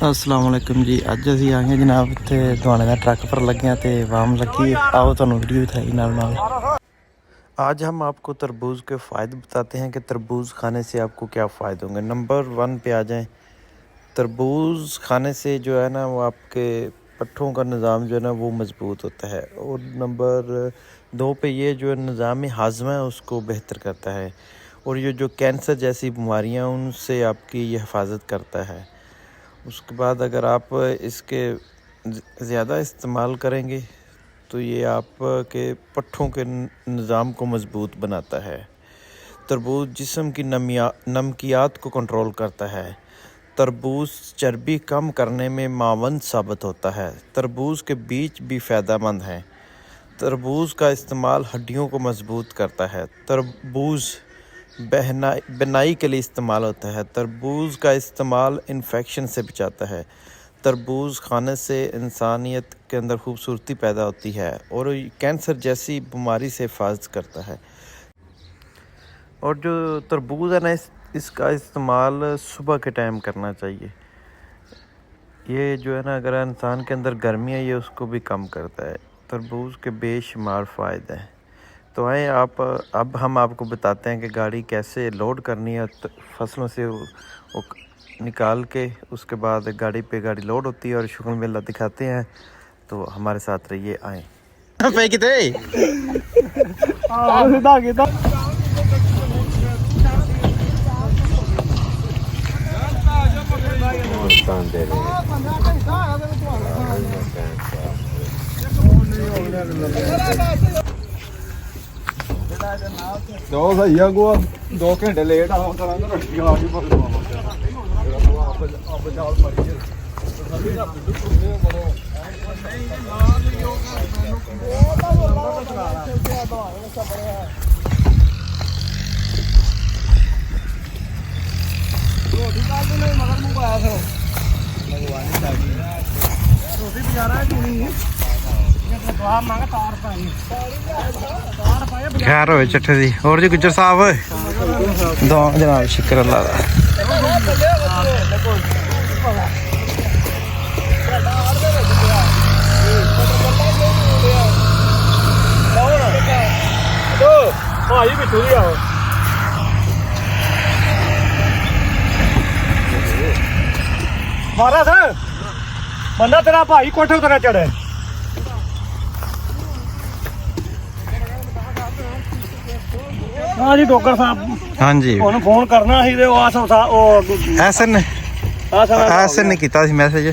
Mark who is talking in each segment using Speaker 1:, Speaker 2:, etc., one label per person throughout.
Speaker 1: अस्सलाम वालेकुम जी। अज असी आ गए जनाब इत्थे दुआने का ट्रक पर लगे हैं तो वाम लगी। आओ तुहानू वीडियो दिखाई नाल नाल। आज हम आपको तरबूज के फ़ायदे बताते हैं कि तरबूज खाने से आपको क्या फ़ायदे होंगे। नंबर 1 पे आ जाएं। तरबूज खाने से जो है ना वो आपके पट्ठों का निज़ाम जो है ना वो मज़बूत होता है। और नंबर 2 पे ये जो निज़ाम हाज़मा है उसको बेहतर करता है। और ये जो कैंसर जैसी बीमारियां उनसे आपकी ये हिफाजत करता है। उसके बाद अगर आप इसके ज़्यादा इस्तेमाल करेंगे तो ये आपके पट्ठों के निज़ाम को मज़बूत बनाता है। तरबूज जिस्म की नमकियात को कंट्रोल करता है। तरबूज चर्बी कम करने में मावन साबित होता है। तरबूज के बीज भी फ़ायदेमंद हैं। तरबूज का इस्तेमाल हड्डियों को मज़बूत करता है। तरबूज बनाई के लिए इस्तेमाल होता है। तरबूज का इस्तेमाल इन्फेक्शन से बचाता है। तरबूज खाने से इंसानियत के अंदर खूबसूरती पैदा होती है और कैंसर जैसी बीमारी से हिफाजत करता है। और जो तरबूज है ना इसका इस्तेमाल सुबह के टाइम करना चाहिए। ये जो है ना अगर इंसान के अंदर गर्मी है ये उसको भी कम करता है। तरबूज के बेशुमार फ़ायदे हैं। तो आए अब हम आपको बताते हैं कि गाड़ी कैसे लोड करनी है। फसलों से वो निकाल के उसके बाद गाड़ी लोड होती है और शुक्र मेला दिखाते हैं। तो हमारे साथ रहिए। आए
Speaker 2: तो सही है गो 2 घंटे लेट आऊं करांगा रट्टी खा के पर आप जाल मारिए रोटी काल तो नहीं मगर मुंह आया था लगवानी चाहिए रोटी बेचारा है नहीं
Speaker 1: खैर हो चट्ठे दी। और जी गुज्जर साहब दो जनाब शुक्र अल्लाह दा।
Speaker 2: भाई बिठू ही आओ महाराज बंदा तेरा भाई कोठे उतरा चढ़े। हाँ जी डॉक्टर साहब
Speaker 1: हाँ जी
Speaker 2: फोन करना ही
Speaker 1: ऐसे ने कीता सी मैसेज।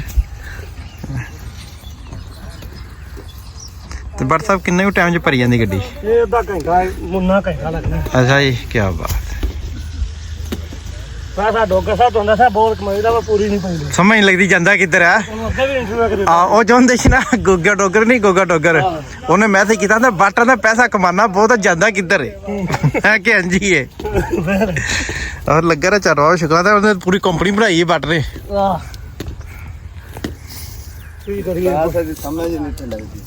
Speaker 1: तो बट साहब किन्ने को टाइम च भरी जाती गड्डी?
Speaker 2: ये अद्धा घंटा मुन्ना घंटा लगना।
Speaker 1: अच्छा जी क्या बात।
Speaker 2: पैसा डॉक्टर साहब तो दसा बहुत कमाईदा वा पूरी नहीं पैंदी।
Speaker 1: समझ नहीं लगती जांदा किधर है।
Speaker 2: ਅੱਗੇ ਵੀ ਇੰਟਰਵਿਊ ਕਰੀ
Speaker 1: ਉਹ ਚਾਹੁੰਦੇ ਸੀ ਨਾ ਗੋਗਾ ਡੋਗਰ ਨਹੀਂ ਗੋਗਾ ਡੋਗਰ ਉਹਨੇ ਮੈਸੇਜ ਕੀਤਾ ਤਾਂ ਬਾਟਾਂ ਦਾ ਪੈਸਾ ਕਮਾਨਾ ਬਹੁਤ ਜਾਂਦਾ ਕਿੱਧਰ ਹੈ ਕਿ ਹਾਂਜੀ ਹੈ ਔਰ ਲੱਗਾ ਰ ਚਰਵਾ ਸ਼ੁਕਰ ਦਾ ਉਹਨੇ ਪੂਰੀ ਕੰਪਨੀ ਬਣਾਈ ਹੈ ਬਾਟ ਨੇ।
Speaker 2: ਵਾਹ ਕੀ ਕਰੀਏ ਪੈਸਾ ਦੀ ਸਮਝ ਨਹੀਂ ਲੱਗਦੀ।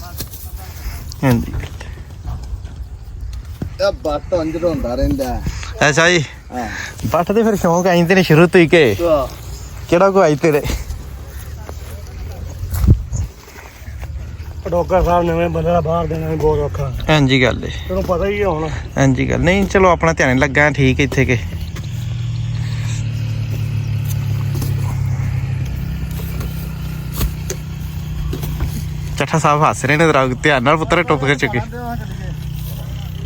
Speaker 1: ਹਾਂਜੀ
Speaker 2: ਇਹ ਬਾਟ ਅੰਦਰ ਹੁੰਦਾ ਰਹਿੰਦਾ।
Speaker 1: ਅੱਛਾ ਜੀ
Speaker 2: ਹਾਂ
Speaker 1: ਬਾਟ ਦੇ ਫਿਰ ਸ਼ੌਂਕ ਆਈ ਤੇ ਨੇ ਸ਼ੁਰੂ ਤੋਂ ਹੀ ਕਿ ਕਿਹੜਾ ਕੋ ਆਈ ਤੇਰੇ?
Speaker 2: ਡਾਕਟਰ ਸਾਹਿਬ ਨਵੇਂ ਬੰਦੇ ਦਾ ਬਾਹਰ ਦੇਣਾ ਵੀ ਬਹੁਤ ਔਖਾ।
Speaker 1: ਹਾਂਜੀ ਗੱਲ ਹੈ
Speaker 2: ਤੈਨੂੰ ਪਤਾ ਹੀ ਹੈ ਹੁਣ।
Speaker 1: ਹਾਂਜੀ ਗੱਲ ਨਹੀਂ ਚਲੋ ਆਪਣਾ ਧਿਆਨ ਲੱਗਾ ਠੀਕ ਇੱਥੇ ਕੇ। ਚੱਠਾ ਸਾਹਿਬ ਹੱਸ ਰਹੇ ਨੇ ਜਰਾ ਧਿਆਨ ਨਾਲ ਪੁੱਤਰ ਟੁੱਪ ਕੇ ਚੁੱਕੇ।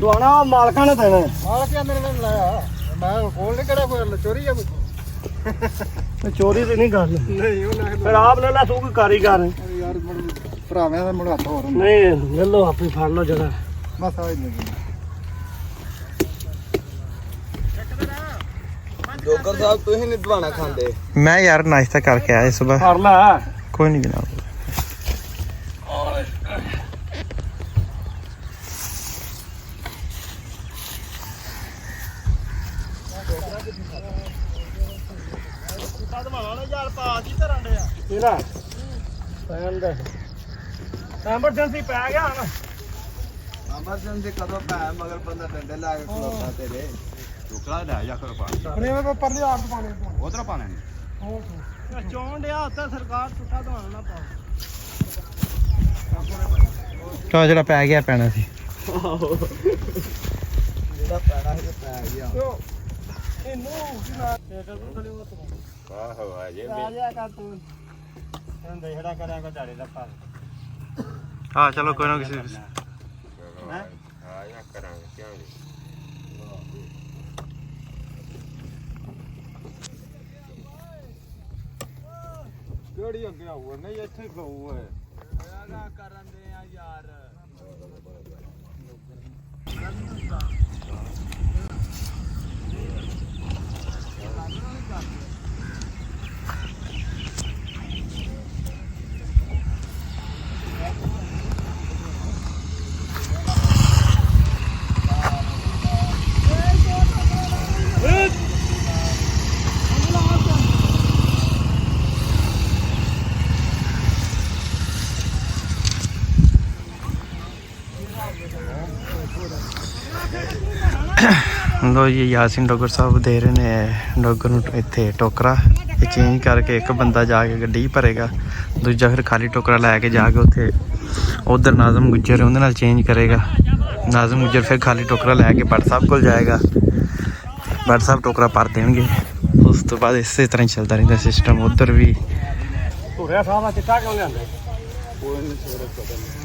Speaker 2: ਦੁਆਣਾ ਮਾਲਕਾਂ ਨੇ ਦੇਣਾ। ਮਾਲਕਾਂ ਮੇਰੇ ਨਾਲ ਲਾਇਆ ਮੈਂ ਕੋਲ ਨਹੀਂ ਕਿਹੜਾ ਕੋਈ ਚੋਰੀ ਆ ਕੋਈ ਚੋਰੀ ਤੇ ਨਹੀਂ ਗੱਲ ਨਹੀਂ ਉਹ ਫਿਰ ਆਪ ਲੈ ਲਾ ਤੂੰ ਕੋਈ ਕਾਰੀਗਰ ਯਾਰ ਭਰਾਵਾਂ ਦਾ ਮੁੰਡਾ ਹੱਥ ਹੋਰ ਨਹੀਂ ਲੈ ਲਓ ਆਪੇ ਫੜ ਲਓ ਜਗ੍ਹਾ ਬਸ ਆ ਨਹੀਂ ਡਾਕਟਰ ਸਾਹਿਬ ਤੁਸੀਂ ਨਹੀਂ ਦਵਾਣਾ ਖਾਂਦੇ?
Speaker 1: ਮੈਂ ਯਾਰ ਨਾਸ਼ਤਾ ਕਰਕੇ ਆਇਆ ਸੁਬਹ।
Speaker 2: ਫੜ ਲੈ
Speaker 1: ਕੋਈ ਨਹੀਂ ਜਨਾਬ।
Speaker 2: ਐਮਰਜੈਂਸੀ ਪੈ ਗਿਆ ਹੁਣ।
Speaker 3: ਐਮਰਜੈਂਸੀ ਕਦੋਂ ਪੈ ਮਗਰ ਬੰਦਾ ਡੰਡੇ ਲਾ ਕੇ ਖਲੋਤਾ ਤੇਰੇ ਟੁਕੜਾ ਲੈ ਜਾ ਕਰ ਪਾ
Speaker 2: ਆਪਣੇ ਪਰਲੇ ਆਪ ਪਾਣੇ
Speaker 3: ਉਧਰ ਪਾਣੇ
Speaker 2: ਹੋਰ ਚੋਣ ਡਿਆ ਉੱਤੇ ਸਰਕਾਰ ਟੁੱਟਾ ਦਵਾਣਾ ਨਾ ਪਾ
Speaker 1: ਤਾਂ ਜਿਹੜਾ ਪੈ ਗਿਆ ਪੈਣਾ ਸੀ
Speaker 3: ਜਿਹੜਾ ਪੈਣਾ ਸੀ ਪੈ ਗਿਆ
Speaker 2: ਇਹਨੂੰ ਟੇਟਰ ਨੂੰ ਥਲੇ ਉਹ
Speaker 3: ਆਹੋ ਆ ਜੇ
Speaker 2: ਰਾਜਾ ਕਰ ਤੂੰ ਇਹਨੂੰ ਦੇਖੜਾ ਕਰਿਆ ਕੋ ਝਾੜੇ ਦਾ ਪਾ
Speaker 1: ਹਾਂ ਚਲੋ ਕੋਈ ਨਾ ਕਿਸੇ
Speaker 3: ਹਾਂ ਆ ਕਰਾਂਗੇ ਕਿਉਂ ਜੀ ਕਿਹੜੀ ਅੱਗੇ ਆਊਗਾ ਨਹੀਂ ਇੱਥੇ ਖਲੋਊ ਹੈ ਨਾ ਕਰਨ ਦੇ ਆ ਯਾਰ
Speaker 1: ਲੋ ਜੀ ਯਾਸਿਨ ਡੋਗਰ ਸਾਹਿਬ ਦੇ ਰਹੇ ਨੇ ਡੋਗਰ ਨੂੰ ਇੱਥੇ ਟੋਕਰਾ ਇਹ ਚੇਂਜ ਕਰਕੇ ਇੱਕ ਬੰਦਾ ਜਾ ਕੇ ਗੱਡੀ ਭਰੇਗਾ ਦੂਜਾ ਫਿਰ ਖਾਲੀ ਟੋਕਰਾ ਲੈ ਕੇ ਜਾ ਕੇ ਉੱਥੇ ਉਧਰ ਨਾਜ਼ਮ ਗੁੱਜਰ ਉਹਦੇ ਨਾਲ ਚੇਂਜ ਕਰੇਗਾ ਨਾਜ਼ਮ ਗੁੱਜਰ ਫਿਰ ਖਾਲੀ ਟੋਕਰਾ ਲੈ ਕੇ ਭੱਟ ਸਾਹਿਬ ਕੋਲ ਜਾਏਗਾ ਭੱਟ ਸਾਹਿਬ ਟੋਕਰਾ ਭਰ ਦੇਣਗੇ ਉਸ ਤੋਂ ਬਾਅਦ ਇਸੇ ਤਰ੍ਹਾਂ ਹੀ ਚੱਲਦਾ ਰਹਿੰਦਾ ਸਿਸਟਮ ਉਧਰ ਵੀ
Speaker 2: ਧੁਰਿਆ ਸਾਹਿਬ ਚਿੱਟਾ ਕਿਉਂ ਲਿਆਂਦਾ
Speaker 3: ਕੋਈ ਨਹੀਂ ਸਵੇਰੇ ਪਤਾ ਨਹੀਂ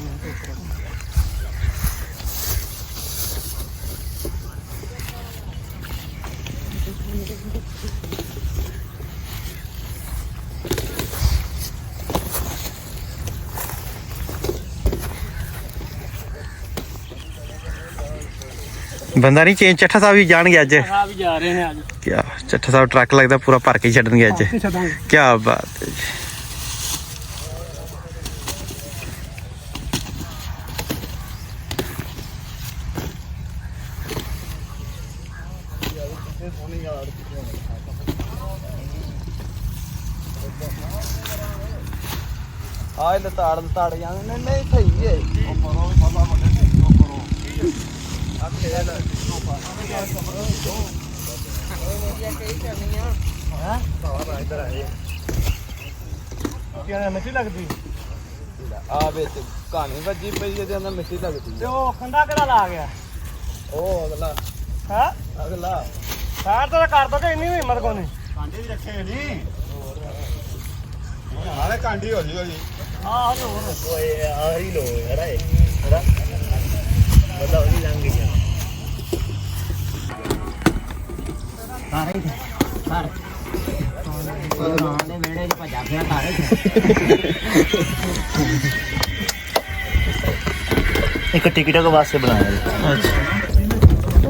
Speaker 1: ਬੰਦਾ ਨਹੀਂ ਚੇਂਜ ਚੱਠਾ ਸਾਹਿਬ ਵੀ ਜਾਣਗੇ ਅੱਜ
Speaker 2: ਸਾਹਿਬ ਵੀ ਜਾ ਰਹੇ ਨੇ ਅੱਜ
Speaker 1: ਕਿਆ ਚੱਠਾ ਸਾਹਿਬ ਟਰੱਕ ਲੱਗਦਾ ਪੂਰਾ ਭਰ ਕੇ ਛੱਡਣਗੇ ਅੱਜ
Speaker 2: ਛੱਡਾਂਗੇ
Speaker 1: ਕਿਆ ਬਾਤ ਹੈ ਜੀ
Speaker 3: ਆਹ ਲਤਾੜ ਜਾਂਦੇ ਨਹੀਂ ਸਹੀ ਹੈ ਉਹ ਕਰੋ ਬਾਬਾ ਵੱਡੇ ਕਰੋ ਆ ਖੇਲ
Speaker 2: ਕਿਹੜਾ ਮਿੱਟੀ ਲੱਗਦੀ
Speaker 3: ਆ ਵਿੱਚ ਕਹਾਣੀ ਵੱਜੀ ਪਈ ਜਿਹਦੇ ਅੰਦਰ ਮਿੱਟੀ ਲੱਗਦੀ
Speaker 2: ਤੇ ਉਹ ਖੰਡਾ ਕਿਹੜਾ ਲਾ ਗਿਆ
Speaker 3: ਉਹ ਅਗਲਾ
Speaker 2: ਹਾਂ
Speaker 3: ਅਗਲਾ
Speaker 2: ਸਾਰ ਤਾਂ ਕਰ ਦੋ ਕਿ ਇੰਨੀ ਵੀ ਹਿੰਮਤ ਕੋਈ ਨਹੀਂ ਕਾਂਡੇ ਵੀ ਰੱਖੇ ਨਹੀਂ
Speaker 3: ਹਾਲੇ ਕਾਂਡੀ ਹੋ ਜੀ
Speaker 2: ਆਹ ਹੋਰ
Speaker 3: ਓਏ ਆ ਹੀ ਲੋ ਯਾਰ ਇਹ ਬਦਾ ਉਹ ਨਹੀਂ ਲੰਘ ਗਿਆ
Speaker 2: ਸਾਰੇ ਸਾਰੇ ਉਹਨੇ ਵੇੜੇ 'ਚ ਭਜਾ ਗਿਆ ਸਾਰੇ ਇੱਕ ਟਿਕਟੋਕ ਵਾਸਤੇ ਬਣਾਇਆ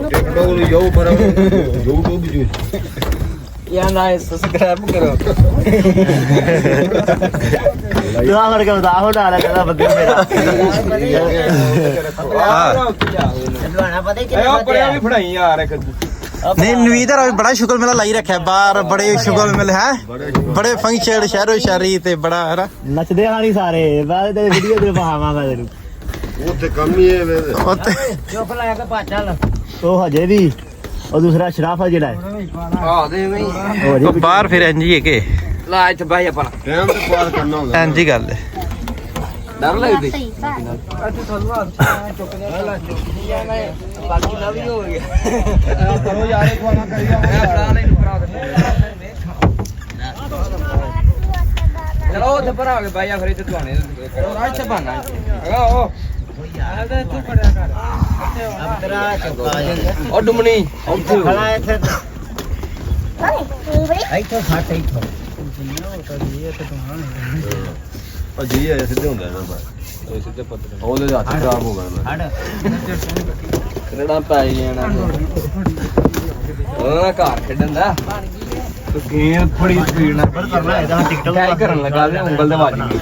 Speaker 3: ਟਿਕਟੋਕ ਨੂੰ ਜੋ ਪਰ YouTube ਵੀ
Speaker 2: ਯਾ ਨਾ ਸਬਸਕ੍ਰਾਈਬ ਕਰੋ ਦੁਆ ਕਰਕੇ ਬਤਾ ਹੋ ਡਾਲਾ ਕਹਿੰਦਾ ਬੰਦੇ ਮੇਰਾ ਲਵਾਣਾ ਪਤਾ ਹੀ ਕਿੰਨਾ
Speaker 3: ਬੜਿਆ ਵੀ ਫੜਾਈ ਯਾਰ ਇੱਕ
Speaker 1: ਨਹੀਂ ਨਵੀਦਰ ਬੜਾ ਸ਼ੁਕਰ ਮੇਲਾ ਲਾਈ ਰੱਖਿਆ ਬਾਹਰ ਬੜੇ ਸ਼ੁਕਰ ਮਿਲ ਹੈ ਬੜੇ ਫੰਕਸ਼ਨ ਸ਼ਹਿਰੋ ਸ਼ਹਿਰੀ ਤੇ ਬੜਾ ਹੈ
Speaker 2: ਨੱਚਦੇ ਹਾਣੀ ਸਾਰੇ ਬਾਅਦ ਤੇ ਵੀਡੀਓ ਦੇ ਬਹਾਵਾਂਗਾ ਤੈਨੂੰ
Speaker 3: ਉੱਥੇ ਕੰਮ ਹੀ ਹੈ
Speaker 1: ਉੱਥੇ
Speaker 2: ਚੁੱਪ ਲਾ ਕੇ ਭੱਜ ਚੱਲ ਉਹ ਹਜੇ ਵੀ ਉਹ ਦੂਸਰਾ ਸ਼ਰਾਫਾ ਜਿਹੜਾ ਹੈ
Speaker 3: ਆ ਦੇ ਨਹੀਂ
Speaker 1: ਉਹ ਬਾਹਰ ਫਿਰ ਇੰਜ ਹੀ ਹੈ ਕਿ
Speaker 3: ਲਾ ਇੱਥੇ ਬਾਈ ਆਪਣਾ ਟਾਈਮ ਤੇ ਪਾਰ ਕਰਨਾ ਹੁੰਦਾ
Speaker 1: ਇੰਜ ਹੀ ਗੱਲ ਹੈ
Speaker 3: ਡਰ ਲੱਗਦੀ
Speaker 2: ਅੱਜ ਤੁਹਾਨੂੰ ਚੁੱਕ ਲੈ ਬਾਕੀ ਨਾ ਵੀ ਹੋ ਗਿਆ
Speaker 3: ਕਰੋ ਯਾਰ ਇੱਕ ਵਾਰ ਕਰੀ ਚਲੋ ਉੱਥੇ ਪਰ ਆ ਕੇ ਬਾਈ ਆਖਰੀ ਤੇ ਤੁਹਾਨੇ ਇੱਥੇ ਬਾਨਾ ਹੈਗਾ ਉਹ
Speaker 2: ਤੂੰ ਖੜਿਆ ਕਰ ਅੰਤਰਾ ਚੁੱਕਾ
Speaker 3: ਉਹ ਡੁਮਣੀ ਉੱਥੇ
Speaker 2: ਖੜਾ ਇੱਥੇ ਇੱਥੇ ਫਾਟ ਇੱਥੇ
Speaker 3: ਉਹ ਜੀ ਆਇਆ ਸਿੱਧੇ ਹੁੰਦਾ ਨਾ ਬਸ ਇਹ ਸਿੱਧੇ ਪੱਤਰ ਉਹਦੇ ਹੱਥ ਖਰਾਬ ਹੋ ਗਏ
Speaker 2: ਹੜ
Speaker 3: ਰੜਾ ਪੈ ਜਾਣਾ ਉਹ ਘਰ ਖੇਡਣ ਦਾ ਗੇਮ ਥੋੜੀ ਸਪੀਡ ਨਾਲ
Speaker 2: ਕਰਨਾ ਇਹਦਾ ਟਿਕਟੋਕ
Speaker 3: ਟਾਈ ਕਰਨ ਲੱਗਾ ਤੇ ਉਂਗਲ ਤੇ ਵੱਜ ਗਈ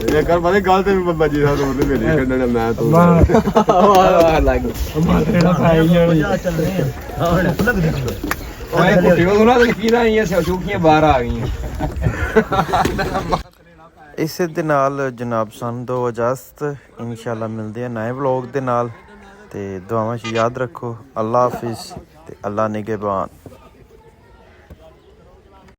Speaker 3: ਇਹ ਕਰ ਬਾਰੇ ਗੱਲ ਤੇ ਬੱਜੀ ਸਾਹਿਬ ਹੋਰ ਨੇ ਮੇਰੀ ਖੇਡਣ ਮੈਂ ਤੂੰ ਵਾਹ ਲੱਗ
Speaker 2: ਰੜਾ ਪਾਈ ਜਾਣੀ ਚੱਲਦੇ ਆ ਹੁਣ ਲੱਗ ਦੇ
Speaker 3: ਓਏ ਕੁੱਟੀ ਉਹਨਾਂ ਦੇ ਕੀ ਨਾ ਇਹ ਸ਼ੌਕੀਆਂ ਬਾਹਰ ਆ ਗਈਆਂ
Speaker 1: ਇਸੇ ਦੇ ਨਾਲ ਜਨਾਬ ਸਾਨੂੰ ਦੋ ਇਜਾਜ਼ਤ ਇਨਸ਼ਾਅੱਲਾ ਮਿਲਦੇ ਆ ਨਵੇਂ ਵਲੌਗ ਦੇ ਨਾਲ ਤੇ ਦੁਆਵਾਂ 'ਚ ਯਾਦ ਰੱਖੋ ਅੱਲਾ ਹਾਫਿਜ਼ ਤੇ ਅੱਲਾ ਨਿਗਹਿਬਾਨ।